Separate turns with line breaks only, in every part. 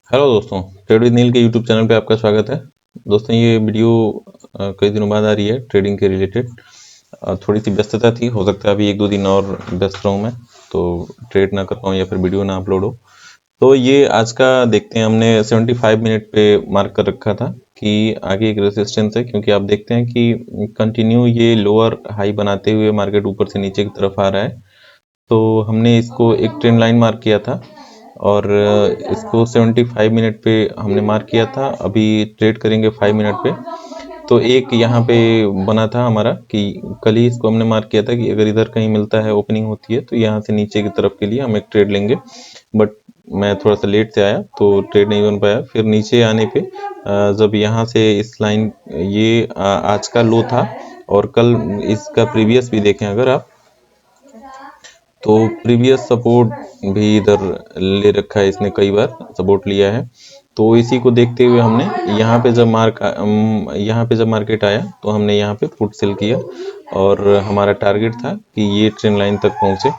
Hello दोस्तों, trade with नील के YouTube channel पे आपका स्वागत है। दोस्तों ये वीडियो कई दिनों बाद आ रही है ट्रेडिंग के रिलेटेड। थोड़ी सी व्यस्तता थी, हो सकता है अभी 1-2 दिन और व्यस्त रहूँ मैं, तो ट्रेड ना कर पाऊँ या फिर वीडियो ना अपलोड हो। तो ये आज का देखते हैं, हमने 75 मिनट पे मार्क कर रखा था कि आगे एक रेजिस्टेंस है, क्योंकि आप देखते हैं कि कंटिन्यू ये लोअर हाई बनाते हुए मार्केट ऊपर से नीचे की तरफ आ रहा है। तो हमने इसको एक ट्रेंड लाइन मार्क किया था और इसको 75 मिनट पे हमने मार्क किया था। अभी ट्रेड करेंगे 5 मिनट पे। तो एक यहाँ पे बना था हमारा कि कल ही इसको हमने मार्क किया था कि अगर इधर कहीं मिलता है, ओपनिंग होती है, तो यहाँ से नीचे की तरफ के लिए हम एक ट्रेड लेंगे। बट मैं थोड़ा सा लेट से आया तो ट्रेड नहीं बन पाया। फिर नीचे आने पे जब यहाँ से इस लाइन, ये आज का लो था और कल इसका प्रीवियस भी देखें अगर आप, तो प्रीवियस सपोर्ट भी इधर ले रखा है इसने, कई बार सपोर्ट लिया है। तो इसी को देखते हुए हमने यहाँ पे जब मार्केट आया तो हमने यहाँ पे पुट सेल किया और हमारा टारगेट था कि ये ट्रेंड लाइन तक पहुँचे।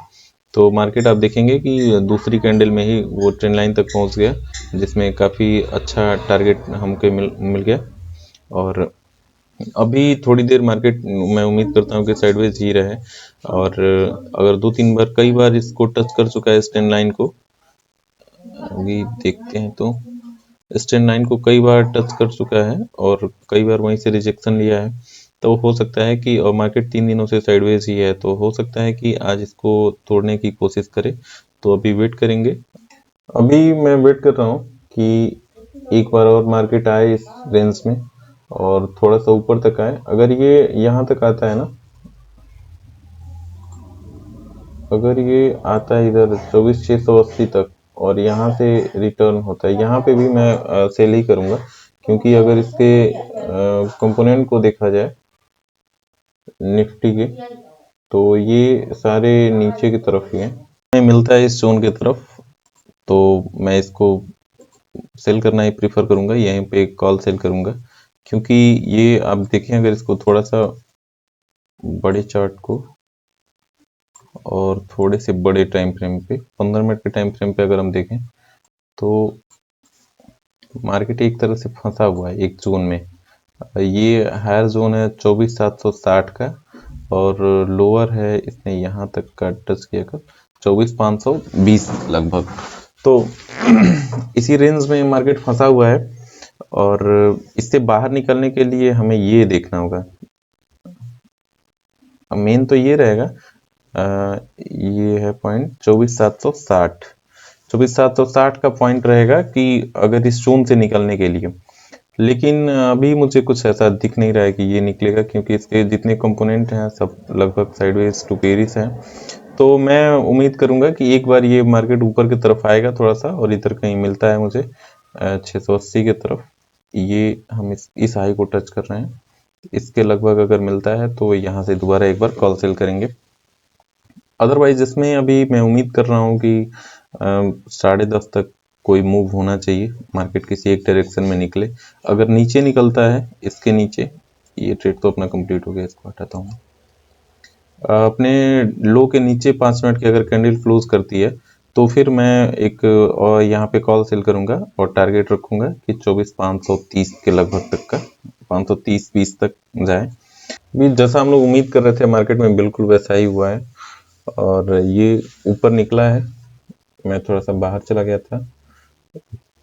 तो मार्केट आप देखेंगे कि दूसरी कैंडल में ही वो ट्रेंड लाइन तक पहुँच गया, जिसमें काफ़ी अच्छा टारगेट हमको मिल गया। और अभी थोड़ी देर मार्केट, मैं उम्मीद करता हूँ कि साइडवेज ही रहे। और अगर 2-3 बार, कई बार इसको टच कर चुका है इस ट्रेंड लाइन को। अभी देखते हैं तो इस ट्रेंड लाइन को कई बार टच कर चुका है और कई बार वहीं से रिजेक्शन लिया है। तो हो सकता है कि, और मार्केट 3 दिनों से साइडवेज ही है, तो हो सकता है कि आज इसको तोड़ने की कोशिश करे। तो अभी वेट करेंगे। अभी मैं वेट कर रहा हूँ कि एक बार और मार्केट आए इस रेंज में और थोड़ा सा ऊपर तक आए। अगर ये यहाँ तक आता है ना, अगर ये आता है इधर 24,680 तक और यहाँ से रिटर्न होता है, यहाँ पे भी मैं सेल ही करूँगा। क्योंकि अगर इसके कंपोनेंट को देखा जाए निफ्टी के, तो ये सारे नीचे की तरफ ही हैं। मिलता है इस जोन की तरफ, तो मैं इसको सेल करना ही प्रीफर करूँगा, यहीं पे कॉल सेल करूँगा। क्योंकि ये आप देखें, अगर इसको थोड़ा सा बड़े चार्ट को और थोड़े से बड़े टाइम फ्रेम पे, 15 मिनट के टाइम फ्रेम पे अगर हम देखें, तो मार्केट एक तरह से फंसा हुआ है एक जोन में। ये हायर जोन है 24,760 का और लोअर है, इसने यहाँ तक का टच किया कर 24,520 लगभग। तो इसी रेंज में मार्केट फंसा हुआ है और इससे बाहर निकलने के लिए हमें ये देखना होगा। मेन तो ये रहेगा, ये है पॉइंट 24,760। 24,760 का पॉइंट रहेगा कि अगर इस जोन से निकलने के लिए। लेकिन अभी मुझे कुछ ऐसा दिख नहीं रहा है कि ये निकलेगा, क्योंकि इसके जितने कंपोनेंट हैं सब लगभग साइडवेज टू पेरिस हैं। तो मैं उम्मीद करूंगा कि एक बार ये मार्केट ऊपर की तरफ आएगा थोड़ा सा, और इधर कहीं मिलता है मुझे 680 की तरफ, ये हम इस हाई को टच कर रहे हैं, इसके लगभग अगर मिलता है तो यहाँ से दोबारा एक बार कॉल सेल करेंगे। अदरवाइज इसमें अभी मैं उम्मीद कर रहा हूँ कि 10:30 तक कोई मूव होना चाहिए, मार्केट किसी एक डायरेक्शन में निकले। अगर नीचे निकलता है इसके नीचे, ये ट्रेड तो अपना कंप्लीट हो गया, इसको हटाता हूँ। अपने लो के नीचे 5 मिनट की अगर कैंडल क्लोज करती है, तो फिर मैं एक और यहाँ पे कॉल सेल करूंगा और टारगेट रखूंगा कि 24,530 के लगभग तक का, 530-20 तक जाए। भी जैसा हम लोग उम्मीद कर रहे थे मार्केट में, बिल्कुल वैसा ही हुआ है और ये ऊपर निकला है। मैं थोड़ा सा बाहर चला गया था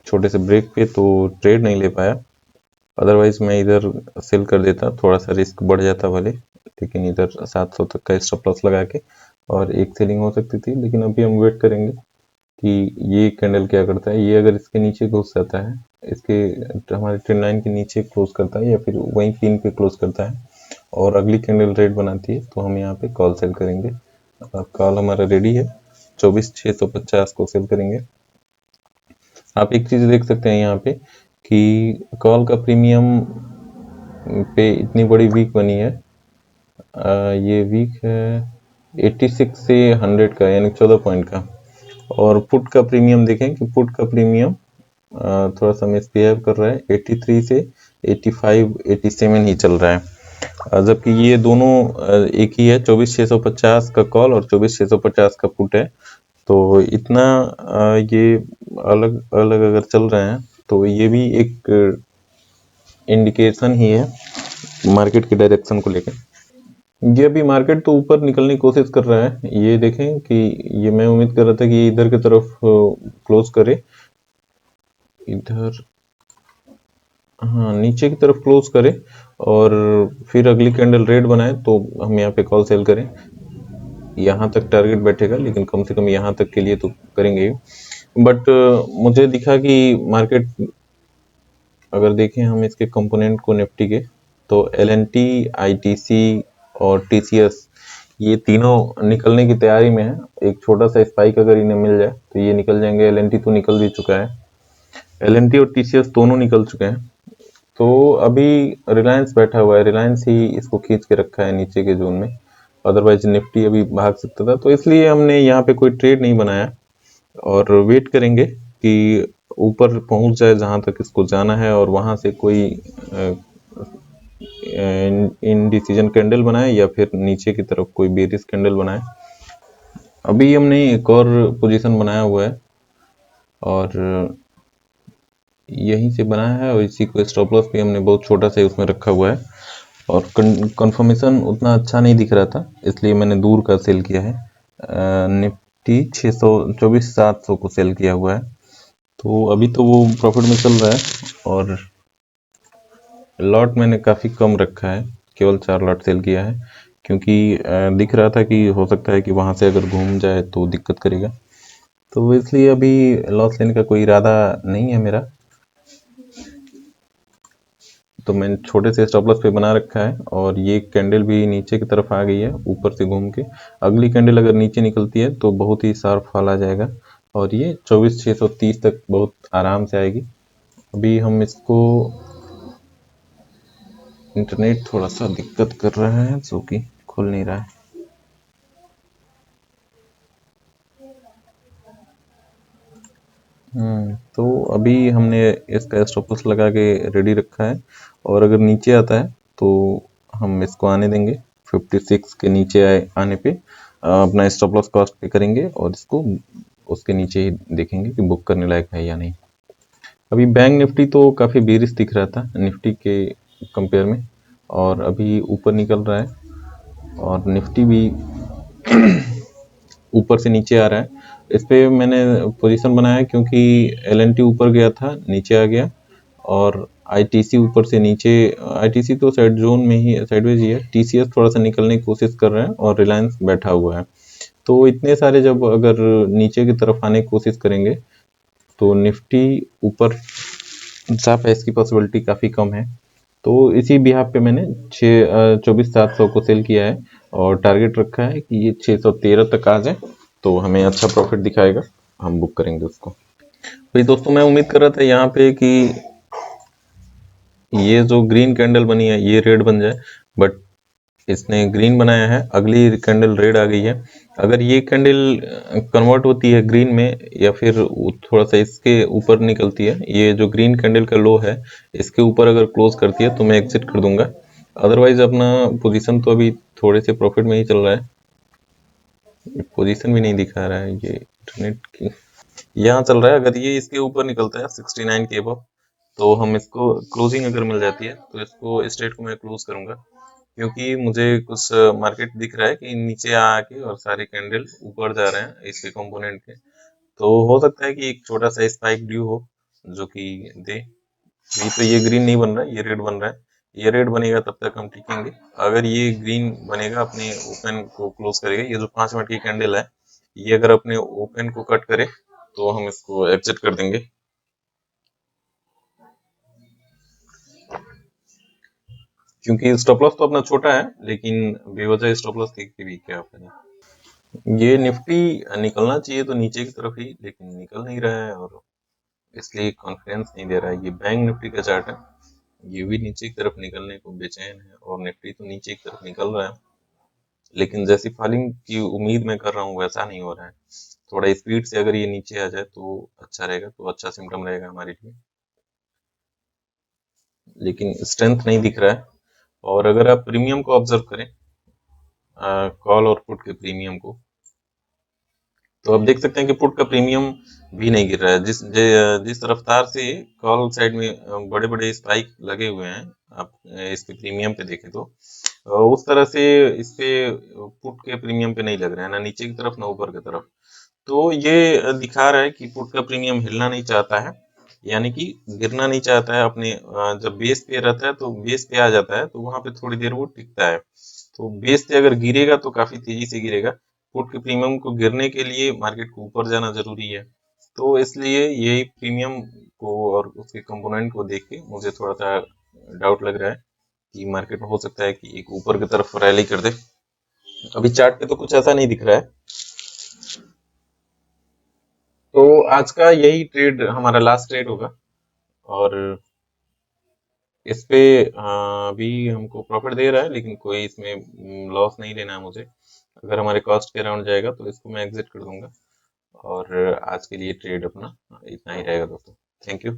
छोटे से ब्रेक पे, तो ट्रेड नहीं ले पाया। अदरवाइज मैं इधर सेल कर देता, थोड़ा सा रिस्क बढ़ जाता भले, लेकिन इधर 700 तक का स्टॉप लॉस लगा के और एक सेलिंग हो सकती थी। लेकिन अभी हम वेट करेंगे कि ये कैंडल क्या करता है। ये अगर इसके नीचे घुस जाता है, इसके हमारे ट्रेंड लाइन के नीचे क्लोज करता है या फिर वहीं पिन पे क्लोज करता है और अगली कैंडल रेड बनाती है, तो हम यहाँ पे कॉल सेल करेंगे। कॉल हमारा रेडी है, 24,650 को सेल करेंगे। आप एक चीज देख सकते हैं यहाँ पे कि कॉल का प्रीमियम पे इतनी बड़ी वीक बनी है। ये वीक है 86 से 100 का, यानी 14 पॉइंट का। और पुट का प्रीमियम देखें कि पुट का प्रीमियम थोड़ा सा मिसबिहेव कर रहा है, 83 से 85-87 ही चल रहा है। जबकि ये दोनों एक ही है, 24,650 का कॉल और 24,650 का पुट है। तो इतना ये अलग अलग अगर चल रहे हैं तो ये भी एक इंडिकेशन ही है मार्केट के डायरेक्शन को लेकर। ये अभी मार्केट तो ऊपर निकलने की कोशिश कर रहा है, ये देखें कि ये मैं उम्मीद कर रहा था कि इधर की तरफ क्लोज करे, इधर हाँ नीचे की तरफ क्लोज करे और फिर अगली कैंडल रेड बनाए तो हम यहाँ पे कॉल सेल करें। यहाँ तक टारगेट बैठेगा, लेकिन कम से कम यहाँ तक के लिए तो करेंगे। बट मुझे दिखा कि मार्केट, अगर देखें हम इसके कंपोनेंट को निफ्टी के, तो LNT, ITC और TCS ये तीनों निकलने की तैयारी में है। एक छोटा सा स्पाइक अगर इन्हें मिल जाए तो ये निकल जाएंगे। LNT तो निकल भी चुका है, LNT और TCS दोनों निकल चुके हैं। तो अभी रिलायंस बैठा हुआ है, रिलायंस ही इसको खींच के रखा है नीचे के जोन में, अदरवाइज निफ्टी अभी भाग सकता था। तो इसलिए हमने यहाँ पे कोई ट्रेड नहीं बनाया और वेट करेंगे कि ऊपर पहुंच जाए जहां तक इसको जाना है और वहां से कोई इनडिसीजन कैंडल बनाए या फिर नीचे की तरफ कोई बेरिश कैंडल बनाए। अभी हमने एक और पोजीशन बनाया हुआ है और यहीं से बनाया है और इसी को स्टॉप लॉस भी हमने बहुत छोटा सा उसमें रखा हुआ है और कंफर्मेशन उतना अच्छा नहीं दिख रहा था, इसलिए मैंने दूर का सेल किया है। निफ्टी 624,700 को सेल किया हुआ है। तो अभी तो वो प्रॉफिट में चल रहा है और लॉट मैंने काफ़ी कम रखा है, केवल 4 लॉट सेल किया है, क्योंकि दिख रहा था कि हो सकता है कि वहाँ से अगर घूम जाए तो दिक्कत करेगा। तो इसलिए अभी लॉस लेने का कोई इरादा नहीं है मेरा, तो मैंने छोटे से स्टॉप लॉस पे बना रखा है। और ये कैंडल भी नीचे की तरफ आ गई है ऊपर से घूम के। अगली कैंडल अगर नीचे निकलती है तो बहुत ही शार्प फॉल आ जाएगा और ये 24,630 तक बहुत आराम से आएगी। अभी हम इसको, इंटरनेट थोड़ा सा दिक्कत कर रहा है जो कि खुल नहीं रहा है। तो अभी हमने इसका स्टॉप लॉस लगा के रेडी रखा है और अगर नीचे आता है तो हम इसको आने देंगे। 56 के नीचे आने पे अपना स्टॉप लॉस कॉस्ट पे करेंगे और इसको उसके नीचे ही देखेंगे कि बुक करने लायक है या नहीं। अभी बैंक निफ्टी तो काफ़ी बेरिश दिख रहा था निफ्टी के कंपेयर में और अभी ऊपर निकल रहा है और निफ्टी भी ऊपर से नीचे आ रहा है। इस पे मैंने पोजीशन बनाया क्योंकि LNT ऊपर गया था, नीचे आ गया और ITC ऊपर से नीचे, ITC तो साइड जोन में ही साइडवेज ही है। TCS थोड़ा सा निकलने की कोशिश कर रहा है और रिलायंस बैठा हुआ है। तो इतने सारे जब अगर नीचे की तरफ आने की कोशिश करेंगे तो निफ्टी ऊपर जा पाए इसकी पॉसिबिलिटी काफ़ी कम है। तो इसी बिहाफ पे मैंने 24,700 को सेल किया है और टारगेट रखा है कि ये 613 तक आ जाए तो हमें अच्छा प्रॉफिट दिखाएगा, हम बुक करेंगे उसको। भाई दोस्तों, मैं उम्मीद कर रहा था यहाँ पे कि ये जो ग्रीन कैंडल बनी है ये रेड बन जाए, बट इसने ग्रीन बनाया है, अगली कैंडल रेड आ गई है। अगर ये कैंडल कन्वर्ट होती है ग्रीन में या फिर थोड़ा सा इसके ऊपर निकलती है, ये जो ग्रीन कैंडल का लो है इसके ऊपर अगर क्लोज करती है तो मैं एग्जिट कर दूंगा। अदरवाइज अपना पोजीशन तो अभी थोड़े से प्रॉफिट में ही चल रहा है। पोजीशन भी नहीं दिखा रहा है ये इंटरनेट की, यहाँ चल रहा है। अगर ये इसके ऊपर निकलता है 69 के अबव तो हम इसको क्लोजिंग अगर मिल जाती है तो इसको स्ट्रेट को मैं क्लोज करूंगा, क्योंकि मुझे कुछ मार्केट दिख रहा है कि नीचे आके और सारे कैंडल ऊपर जा रहे हैं इसके कंपोनेंट के। तो हो सकता है कि एक छोटा सा स्पाइक ड्यू हो जो कि दे। अभी तो ये ग्रीन नहीं बन रहा है, ये रेड बन रहा है। ये रेड बनेगा तब तक हम टिकेंगे। अगर ये ग्रीन बनेगा, अपने ओपन को क्लोज करेगा, ये जो 5 मिनट की कैंडल है ये अगर अपने ओपन को कट करे तो हम इसको एग्जिट कर देंगे। क्योंकि स्टॉप लॉस तो अपना छोटा है, लेकिन बेवजह स्टॉप लॉस देख के भी क्या फायदा। ये निफ्टी निकलना चाहिए तो नीचे की तरफ ही, लेकिन निकल नहीं रहा है और इसलिए कॉन्फिडेंस नहीं दे रहा है। ये बैंक निफ्टी का चार्ट है, ये भी नीचे की तरफ निकलने को बेचैन है और निफ्टी तो नीचे की तरफ निकल रहा है, लेकिन जैसी फॉलिंग की उम्मीद मैं कर रहा हूँ वैसा नहीं हो रहा है। थोड़ा स्पीड से अगर ये नीचे आ जाए तो अच्छा रहेगा, तो अच्छा सिम्टम रहेगा हमारे लिए, लेकिन स्ट्रेंथ नहीं दिख रहा है। और अगर आप प्रीमियम को ऑब्जर्व करें, कॉल और पुट के प्रीमियम को, तो अब देख सकते हैं कि पुट का प्रीमियम भी नहीं गिर रहा है। जिस रफ्तार से कॉल साइड में बड़े बड़े स्पाइक लगे हुए हैं, आप इसके प्रीमियम पे देखें तो उस तरह से इस पे पुट के प्रीमियम पे नहीं लग रहा है, ना नीचे की तरफ ना ऊपर की तरफ। तो ये दिखा रहा है कि पुट का प्रीमियम हिलना नहीं चाहता है, यानी कि गिरना नहीं चाहता है। अपने जब बेस पे रहता है तो बेस पे आ जाता है, तो वहां पे थोड़ी देर वो टिकता है। तो बेस पे अगर गिरेगा तो काफी तेजी से गिरेगा। पुट के प्रीमियम को गिरने के लिए मार्केट को ऊपर जाना जरूरी है। तो इसलिए यही प्रीमियम को और उसके कंपोनेंट को देख के मुझे थोड़ा सा डाउट लग रहा है कि मार्केट में हो सकता है कि एक ऊपर की तरफ रैली कर दे। अभी चार्ट पे तो कुछ ऐसा नहीं दिख रहा है। तो आज का यही ट्रेड हमारा लास्ट ट्रेड होगा, और इस पे अभी हमको प्रॉफिट दे रहा है, लेकिन कोई इसमें लॉस नहीं लेना है मुझे। अगर हमारे कॉस्ट के अराउंड जाएगा तो इसको मैं एग्जिट कर दूंगा। और आज के लिए ट्रेड अपना इतना ही रहेगा दोस्तों। Thank you.